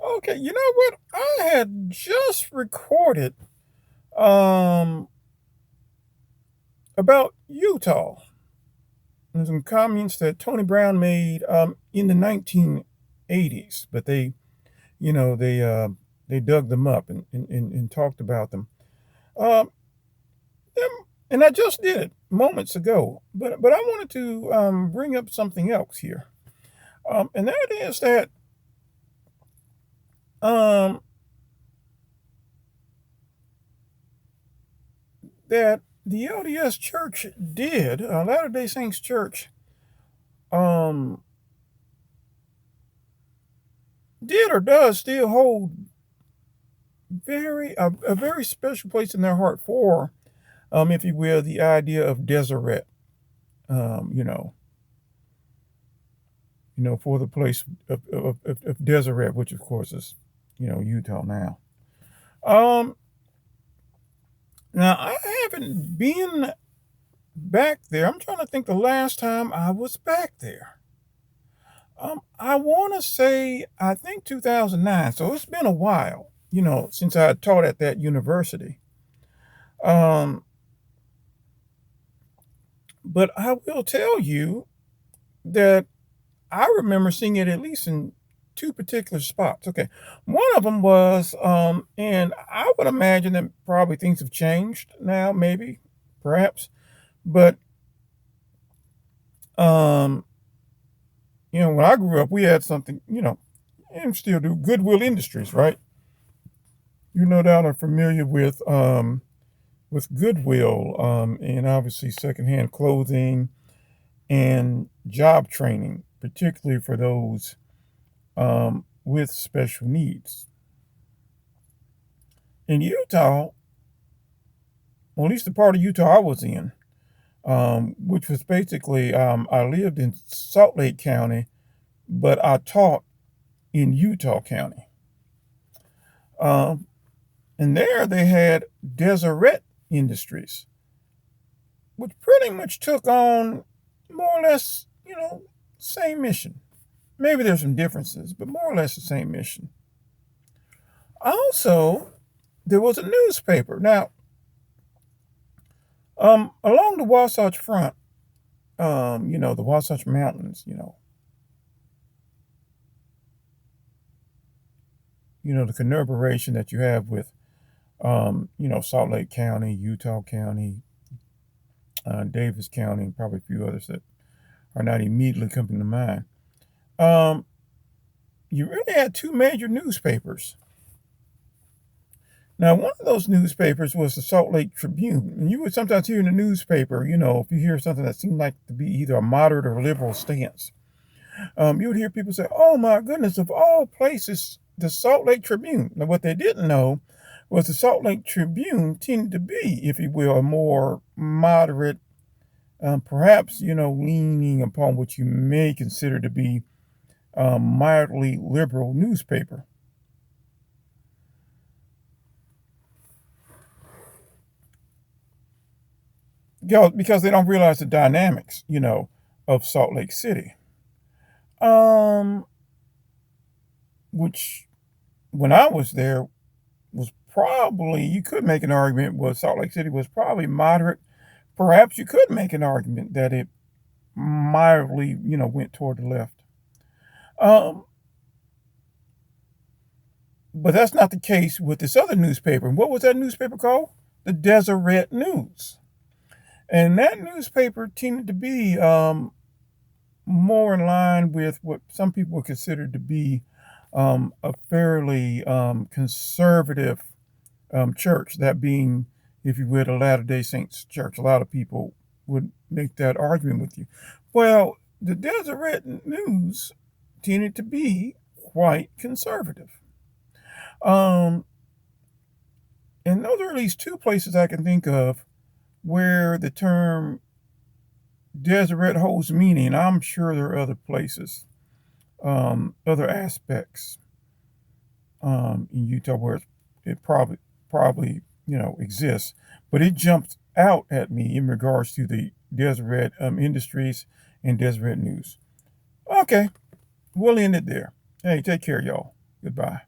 Okay, you know what? I had just recorded um about Utah and some comments that Tony Brown made in the 1980s, but they dug them up and talked about them. Um and I just did it moments ago, but I wanted to bring up something else here. And that is um that the LDS Church did, Latter-day Saints Church, um, did or does still hold a very special place in their heart for, if you will, the idea of Deseret, um, you know, for the place of Deseret, which of course is, Utah now. Um, Now I haven't been back there. I'm trying to think the last time I was back there. I want to say, I think 2009. So it's been a while, since I taught at that university. Um, but I will tell you that I remember seeing it at least in two particular spots. Okay. One of them was, and I would imagine that probably things have changed now, maybe, perhaps, but, um, when I grew up, we had something, and still do, Goodwill Industries, right? You no doubt are familiar with Goodwill, and obviously secondhand clothing and job training, particularly for those with special needs. In Utah, or at least the part of Utah I was in, which was basically, I lived in Salt Lake County, but I taught in Utah County. Um, and there they had Deseret Industries, which pretty much took on more or less, same mission. Maybe there's some differences, but more or less the same mission. Also, there was a newspaper. Now, along the Wasatch Front, the Wasatch Mountains, the conurbation that you have with, Salt Lake County, Utah County, Davis County, and probably a few others that are not immediately coming to mind. Um, you really had two major newspapers. Now, one of those newspapers was the Salt Lake Tribune, and you would sometimes hear in the newspaper, if you hear something that seemed like to be either a moderate or liberal stance, you would hear people say, "Oh my goodness, of all places, the Salt Lake Tribune." Now, what they didn't know was the Salt Lake Tribune tended to be, if you will, a more moderate, perhaps, leaning upon what you may consider to be a mildly liberal newspaper. Because they don't realize the dynamics, of Salt Lake City. Um, which when I was there was probably, you could make an argument was Salt Lake City was probably moderate. Perhaps you could make an argument that it mildly, went toward the left. Um, but that's not the case with this other newspaper. And what was that newspaper called? The Deseret News. And that newspaper tended to be more in line with what some people would consider to be a fairly conservative church, that being, if you will, the Latter-day Saints church. A lot of people would make that argument with you. Well, the Deseret News tended to be quite conservative. Um, and those are at least two places I can think of where the term Deseret holds meaning. I'm sure there are other places, other aspects in Utah where it probably exists, but it jumped out at me in regards to the Deseret Industries and Deseret News. Okay, we'll end it there. Hey, take care, y'all. Goodbye.